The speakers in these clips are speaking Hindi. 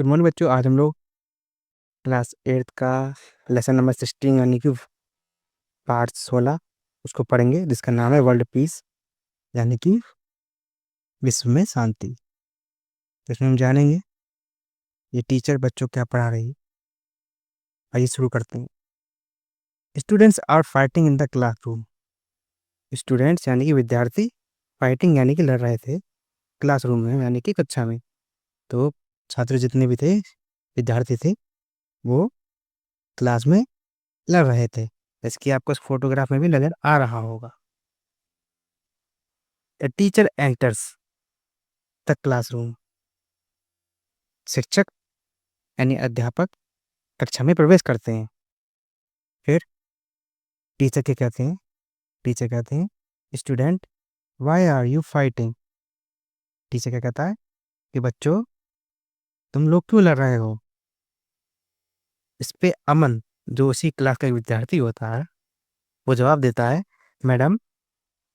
मॉर्निंग बच्चों, आज हम लोग क्लास 8 का लेसन नंबर 16 यानी कि पार्ट 16 उसको पढ़ेंगे, जिसका नाम है वर्ल्ड पीस यानी कि विश्व में शांति। इसमें हम जानेंगे ये टीचर बच्चों क्या पढ़ा रही है। आइए शुरू करते हैं। Students are fighting in the classroom. Students यानी कि विद्यार्थी, फाइटिंग यानी कि लड़ रहे थे क्लासरूम में यानी कि कक्षा में। तो छात्र जितने भी थे, विद्यार्थी थे, वो क्लास में लड़ रहे थे। इसकी आपको इस फोटोग्राफ में भी नजर आ रहा होगा। A teacher enters the classroom. शिक्षक यानी अध्यापक कक्षा में प्रवेश करते हैं। फिर टीचर क्या कहते हैं? टीचर कहते हैं, student why are you fighting. Teacher क्या कहता है कि बच्चों तुम लोग क्यों लड़ रहे हो। इस पे अमन, जो उसी क्लास का विद्यार्थी होता है, वो जवाब देता है, मैडम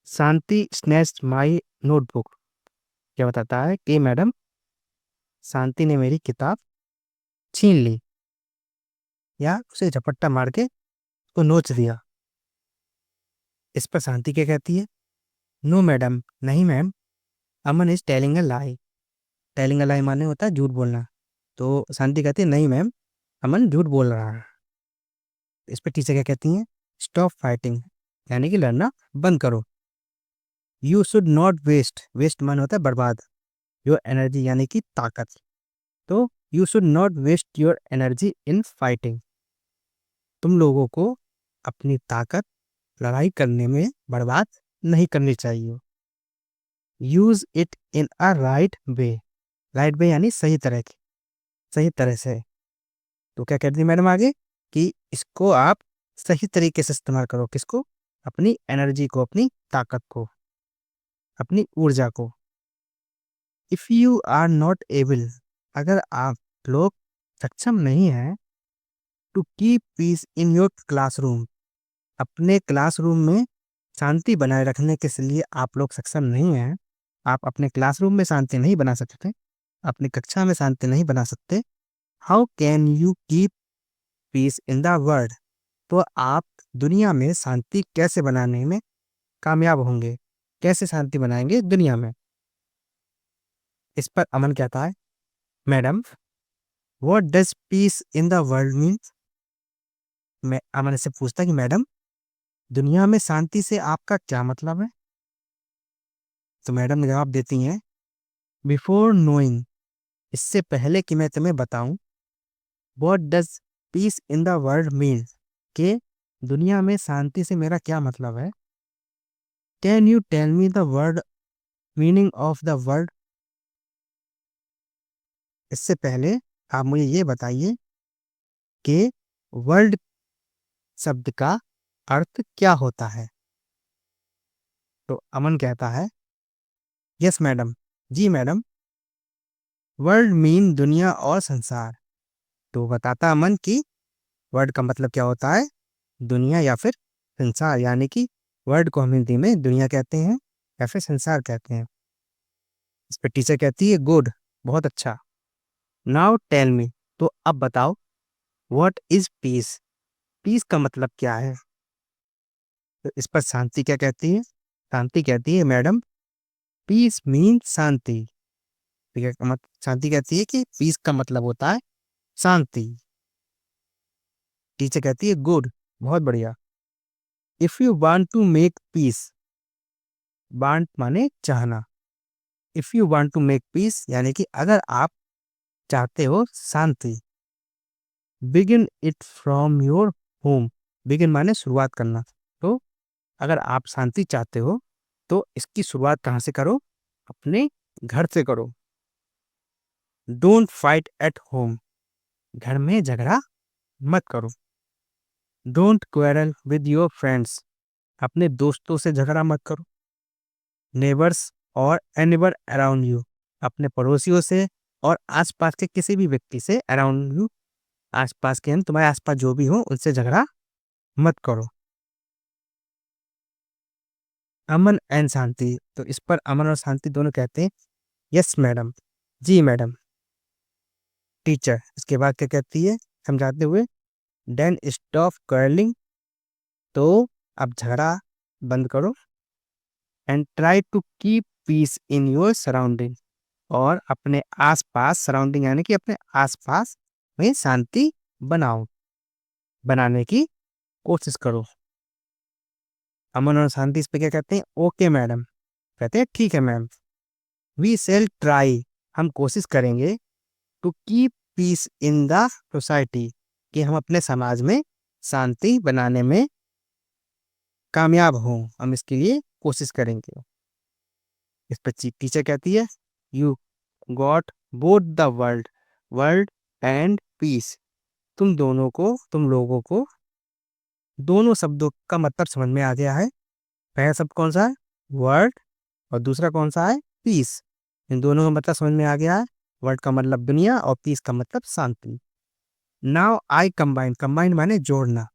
शांति स्नैच माई नोटबुक। क्या बताता है कि मैडम शांति ने मेरी किताब छीन ली या उसे झपट्टा मार के उसको नोच दिया। इस पर शांति क्या कहती है? नो मैडम, नहीं ma'am, Aman is telling a lie. Telling a lie माने होता है झूठ बोलना। तो शांति कहती है, नहीं मैम, अमन झूठ बोल रहा है। इस पर टीचर क्या कहती हैं? स्टॉप फाइटिंग, यानी कि लड़ना बंद करो। You should not waste, waste मान होता है बर्बाद, योर एनर्जी यानी कि ताकत। तो you should not waste your energy in fighting. तुम लोगों को अपनी ताकत लड़ाई करने में बर्बाद नहीं करनी चाहिए। Use it in a right way. Right way यानी सही तरह की, सही तरह से। तो क्या कहती है मैडम आगे कि इसको आप सही तरीके से इस्तेमाल करो। किसको? अपनी एनर्जी को, अपनी ताकत को, अपनी ऊर्जा को। If you are not able, अगर आप लोग सक्षम नहीं हैं, to keep peace in your classroom, अपने क्लासरूम में शांति बनाए रखने के लिए आप लोग सक्षम नहीं हैं, आप अपने क्लासरूम में शांति नहीं बना सकते, अपनी कक्षा में शांति नहीं बना सकते, how can you keep peace in the world, तो आप दुनिया में शांति कैसे बनाने में कामयाब होंगे, कैसे शांति बनाएंगे दुनिया में। इस पर अमन कहता है, madam what does peace in the world means. मैं अमन से पूछता कि मैडम दुनिया में शांति से आपका क्या मतलब है। तो मैडम जवाब देती हैं, बिफोर नोइंग, इससे पहले कि मैं तुम्हें बताऊं, what does peace in the world mean, के दुनिया में शांति से मेरा क्या मतलब है, can you tell me the word meaning of the word. इससे पहले आप मुझे ये बताइए कि वर्ल्ड शब्द का अर्थ क्या होता है। तो अमन कहता है, यस मैडम, जी मैडम, वर्ल्ड मीन दुनिया और संसार। तो बताता अमन कि वर्ड का मतलब क्या होता है, दुनिया या फिर संसार, यानी कि वर्ड को हम हिंदी में दुनिया कहते हैं या फिर संसार कहते हैं। इस पर टीचर कहती है, गुड, बहुत अच्छा। नाउ टेल मी, तो अब बताओ, व्हाट इज पीस, पीस का मतलब क्या है। तो इस पर शांति क्या कहती है? शांति कहती है, मैडम पीस मीन शांति। ठीक है, शांति कहती है कि पीस का मतलब होता है शांति। टीचर कहती है, गुड, बहुत बढ़िया। If you want to make peace, want माने चाहना, if you want to make peace यानी कि अगर आप चाहते हो शांति, begin it from your home. Begin माने शुरुआत करना। तो अगर आप शांति चाहते हो तो इसकी शुरुआत कहाँ से करो? अपने घर से करो। डोंट फाइट एट होम, घर में झगड़ा मत करो। Don't quarrel with your friends, अपने दोस्तों से झगड़ा मत करो। नेबर्स और एनीवन अराउंड यू, अपने पड़ोसियों से और आसपास के किसी भी व्यक्ति से, अराउंड यू आसपास के, तुम्हारे आसपास जो भी हो उनसे झगड़ा मत करो। अमन एंड शांति, तो इस पर अमन और शांति दोनों कहते हैं, यस मैडम, जी मैडम। टीचर इसके बाद क्या कहती है समझाते हुए, देन स्टॉप कर्लिंग, तो अब झगड़ा बंद करो, and try to keep peace in your surrounding, और अपने आसपास, सराउंडिंग यानी कि अपने आसपास में शांति बनाओ, बनाने की कोशिश करो। अमन और शांति इस पे क्या कहते हैं, ओके मैडम, कहते हैं ठीक है मैम। वी शैल ट्राई, हम कोशिश करेंगे, to keep peace in the society, कि हम अपने समाज में शांति बनाने में कामयाब हों, हम इसके लिए कोशिश करेंगे। इस पर टीचर कहती है, you got both the world, world and peace, तुम लोगों को दोनों शब्दों का मतलब समझ में आ गया है। पहला शब्द कौन सा है, वर्ल्ड, और दूसरा कौन सा है, पीस। इन दोनों का मतलब समझ में आ गया है। वर्ल्ड का मतलब दुनिया और पीस का मतलब शांति। नाउ आई कंबाइन, कंबाइन माने जोड़ना।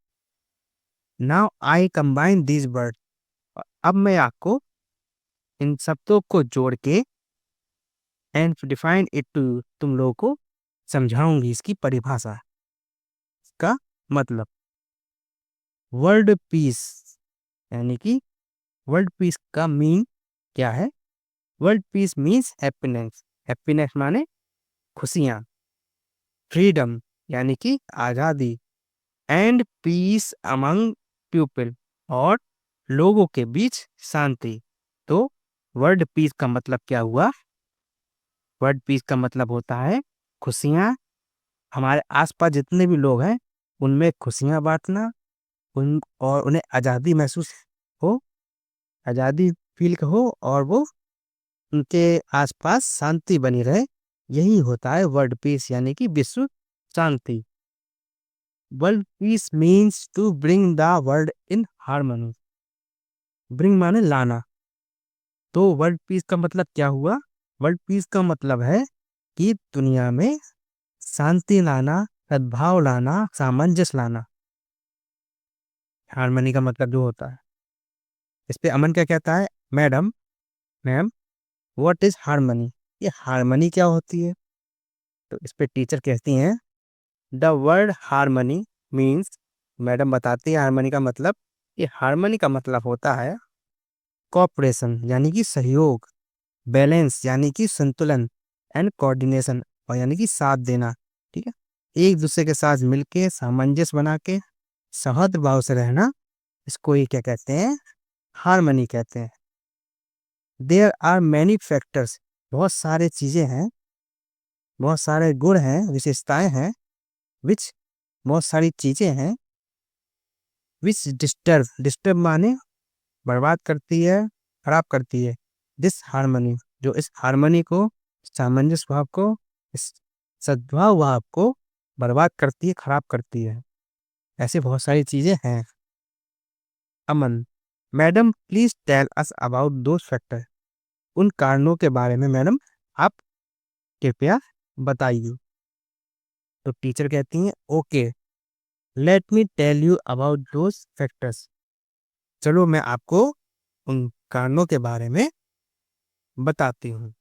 Now I combine this word, अब मैं आपको इन शब्दों को जोड़ के एंड डिफाइन इट टू, तुम लोगों को समझाऊंगी इसकी परिभाषा, इसका मतलब। वर्ल्ड पीस यानी कि वर्ल्ड पीस का मीन क्या है, world peace means happiness, happiness माने खुशियां, फ्रीडम यानी कि आज़ादी, एंड पीस अमंग पीपल, और लोगों के बीच शांति। तो वर्ल्ड पीस का मतलब क्या हुआ, वर्ल्ड पीस का मतलब होता है खुशियां, हमारे आसपास जितने भी लोग हैं उनमें खुशियां बांटना, उन और उन्हें आज़ादी महसूस हो, आज़ादी फील हो, और वो उनके आसपास शांति बनी रहे, यही होता है वर्ल्ड पीस यानी कि विश्व शांति। World peace means to bring the world in harmony, bring माने लाना। तो वर्ल्ड पीस का मतलब क्या हुआ, वर्ल्ड पीस का मतलब है कि दुनिया में शांति लाना, सद्भाव लाना, सामंजस्य लाना। हार्मनी का मतलब जो होता है, इस पे अमन क्या कहता है, madam, ma'am, what is harmony, ये हार्मनी क्या होती है। तो इस पे टीचर कहती हैं, the word harmony means, madam बताती है हार्मनी का मतलब, ये हार्मनी का मतलब होता है कोऑपरेशन यानी कि सहयोग, बैलेंस यानी कि संतुलन, एंड कोऑर्डिनेशन और यानी कि साथ देना। ठीक है, एक दूसरे के साथ मिलके सामंजस्य बना के सहज भाव से रहना, इसको ही क्या कहते हैं, हार्मनी कहते हैं। देयर आर मैनी फैक्टर्स, बहुत सारे चीजें हैं, बहुत सारे गुण हैं, विशेषताएं हैं, विच, बहुत सारी चीजें हैं, विच डिस्टर्ब, डिस्टर्ब माने बर्बाद करती है, खराब करती है, दिस हार्मनी, जो इस हार्मनी को, सामंजस्य भाव को, इस सद्भाव भाव को बर्बाद करती है, खराब करती है। ऐसे बहुत सारी चीजें हैं। Aman, madam please tell us about those factor, उन कारणों के बारे में मैडम आप कृपया बताइए। तो टीचर कहती हैं, okay, let me tell you about those factors, चलो मैं आपको उन कारणों के बारे में बताती हूँ।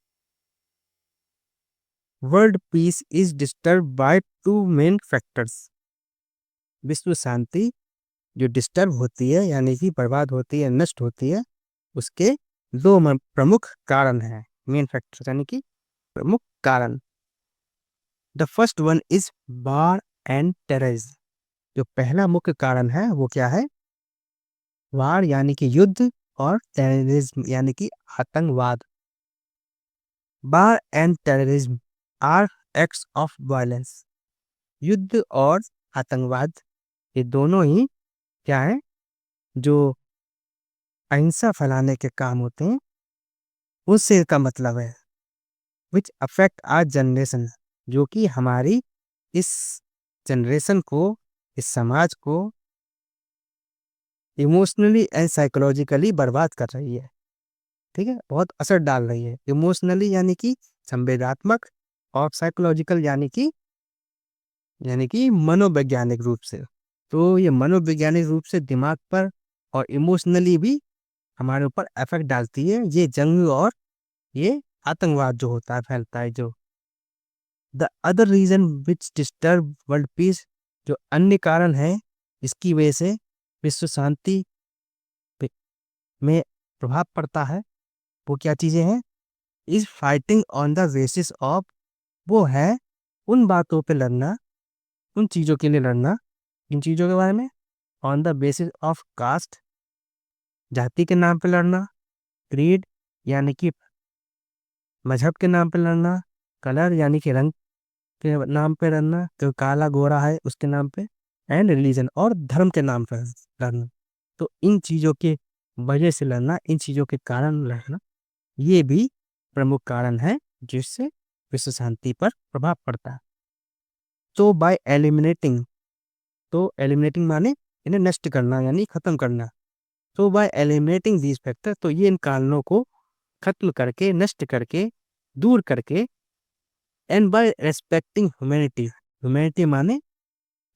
World peace is disturb by two main factors, विश्व शांति जो डिस्टर्ब होती है यानी कि बर्बाद होती है, नष्ट होती है, उसके दो प्रमुख कारण हैं, मेन फैक्टर्स यानी कि प्रमुख कारण। The first one is war and terrorism, जो पहला मुख्य कारण है वो क्या है, वार यानी कि युद्ध, और टेररिज्म यानी कि आतंकवाद। War and terrorism are acts of violence, युद्ध और आतंकवाद ये दोनों ही क्या है, जो अहिंसा फैलाने के काम होते हैं, उससे का मतलब है विच अफेक्ट आर जनरेशन, जो कि हमारी इस जनरेशन को, इस समाज को इमोशनली एंड साइकोलॉजिकली बर्बाद कर रही है। ठीक है, बहुत असर डाल रही है, इमोशनली यानी कि संवेदनात्मक, और साइकोलॉजिकल यानी कि मनोवैज्ञानिक रूप से। तो ये मनोवैज्ञानिक रूप से दिमाग पर और इमोशनली भी हमारे ऊपर इफेक्ट डालती है ये जंग, और ये आतंकवाद जो होता है फैलता है जो। The other reason which disturb world peace, जो अन्य कारण है इसकी वजह से विश्व शांति में प्रभाव पड़ता है, वो क्या चीजें हैं? Is fighting on the basis of, वो है उन बातों पे लड़ना, उन चीजों के लिए लड़ना, इन चीजों के बारे में, on the basis of caste, जाति के नाम पे लड़ना, क्रीड यानी कि मजहब के नाम पे लड़ना, कलर यानी कि रंग के नाम पे लड़ना, तो काला गोरा है उसके नाम पे, एंड रिलीजन और धर्म के नाम पे लड़ना। तो इन चीजों के वजह से लड़ना, इन चीजों के कारण लड़ना, ये भी प्रमुख कारण है जिससे विश्व शांति पर प्रभाव पड़ता है। तो बाय एलिमिनेटिंग, तो एलिमिनेटिंग माने इन्हें नष्ट करना यानी खत्म करना। तो बाय एलिमिनेटिंग दीज फैक्टर, तो ये इन कारणों को खत्म करके, नष्ट करके, दूर करके, and by respecting humanity, humanity माने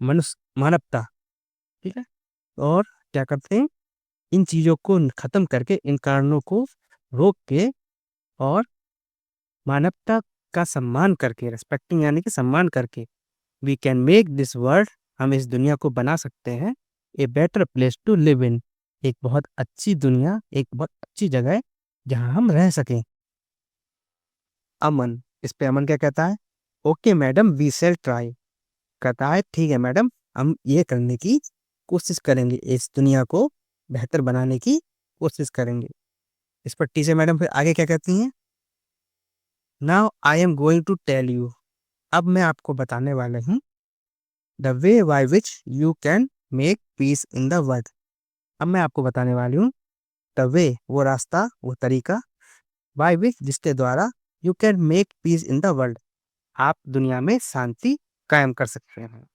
मनुष्य, मानवता, ठीक है, और क्या करते हैं, इन चीजों को खत्म करके, इन कारणों को रोक के और मानवता का सम्मान करके, रेस्पेक्टिंग यानी कि सम्मान करके, we can make this world, हम इस दुनिया को बना सकते हैं, a better place to live in, एक बहुत अच्छी दुनिया, एक बहुत अच्छी जगह जहां हम रह सकें। अमन, इस पे अमन क्या कहता है? Okay madam, we shall try, कहता है ठीक है मैडम, हम ये करने की कोशिश करेंगे, इस दुनिया को बेहतर बनाने की कोशिश करेंगे। इस पर टीचर मैडम फिर आगे क्या कहती हैं? Now I am going to tell you, अब मैं आपको बताने वाला हूँ, the way by which you can make peace in the world. अब मैं आपको बताने वाली हूँ द वे, वो रास्ता, वो तरीका, बाय विच, जिसके द्वारा, you can make peace in the world, आप दुनिया में शांति कायम कर सकते हैं।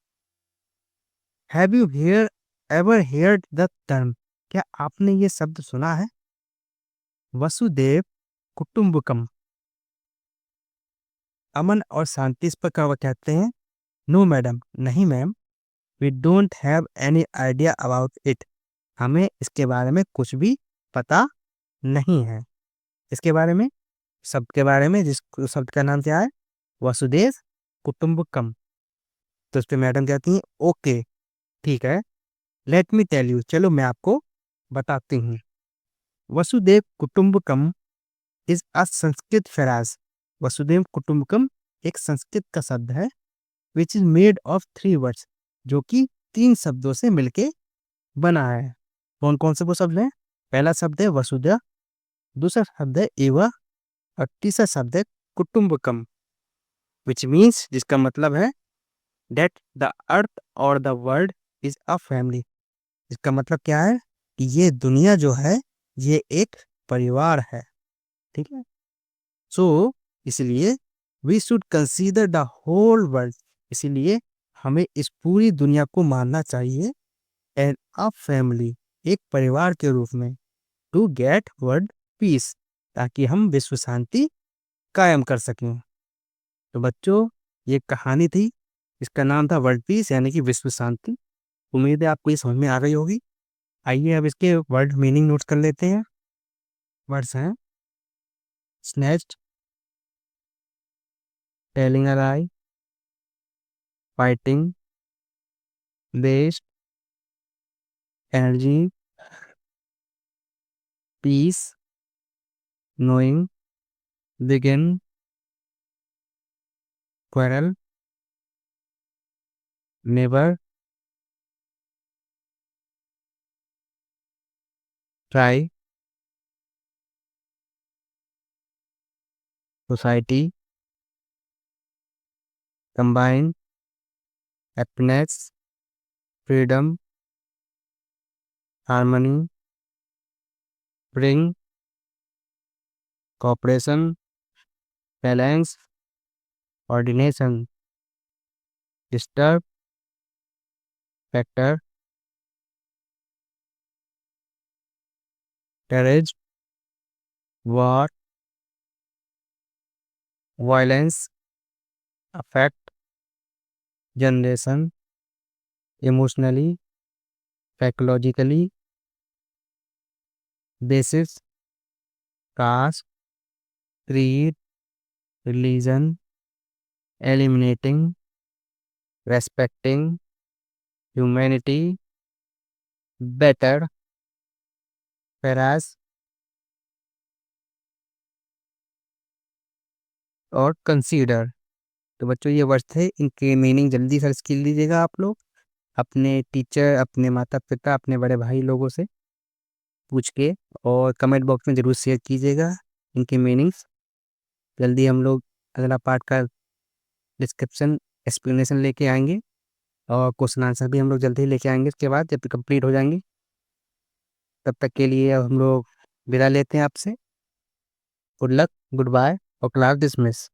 Have you here ever heard the term, क्या आपने ये शब्द सुना है? वसुदेव कुटुंबकम। अमन और शांति इस पर क्या कहते हैं? नो मैडम, नहीं ma'am, we don't have any idea about it, हमें इसके बारे में कुछ भी पता नहीं है। इसके बारे में, शब्द के बारे में, जिस शब्द का नाम क्या है? वसुदेव कुटुंबकम। तो इस पे मैडम कहती हैं ओके, ठीक है, लेट मी टेल यू, चलो मैं आपको बताती हूँ। वसुदेव कुटुंबकम इज अ संस्कृत फ्राज, वसुदेव कुटुंबकम एक संस्कृत का शब्द है, which is made of 3 words, जो कि 3 शब्दों से मिलके बना है। कौन कौन से वो शब्द हैं? पहला शब्द है वसुधा, दूसरा शब्द है एवा, और तीसरा शब्द है कुटुंबकम, विच मीन्स, जिसका मतलब है डेट द अर्थ और the world is a family. इसका मतलब क्या है? कि ये दुनिया जो है, ये एक परिवार है, ठीक है। सो इसलिए we should consider the whole world, इसीलिए हमें इस पूरी दुनिया को मानना चाहिए एन अ फैमिली, एक परिवार के रूप में, टू गेट वर्ल्ड पीस, ताकि हम विश्व शांति कायम कर सकें। तो बच्चों, ये कहानी थी, इसका नाम था वर्ल्ड पीस यानी कि विश्व शांति। उम्मीद है आपको ये समझ में आ गई होगी। आइए अब इसके वर्ड मीनिंग नोट कर लेते हैं। वर्ड्स हैं snatched, telling a lie, fighting, based, energy, peace, knowing, begin, quarrel, never, try, society, combine, happiness, freedom, harmony, bring, cooperation, balance, ordination, disturb, factor, courage, war, violence, affect, generation, emotionally, psychologically, basis, caste, creed, religion, eliminating, respecting, humanity, better, whereas और कंसीडर। तो बच्चों ये वर्ड्स थे, इनके मीनिंग जल्दी सर्च कर लीजिएगा आप लोग, अपने टीचर, अपने माता पिता, अपने बड़े भाई लोगों से पूछ के, और कमेंट बॉक्स में ज़रूर शेयर कीजिएगा इनके मीनिंग्स। जल्दी हम लोग अगला पार्ट का डिस्क्रिप्शन एक्सप्लेनेशन लेके आएंगे, और क्वेश्चन आंसर भी हम लोग जल्दी ही लेके आएंगे इसके बाद, जब कंप्लीट हो जाएंगे। तब तक के लिए अब हम लोग विदा लेते हैं आपसे। गुड लक, गुड बाय और क्लास डिसमिस।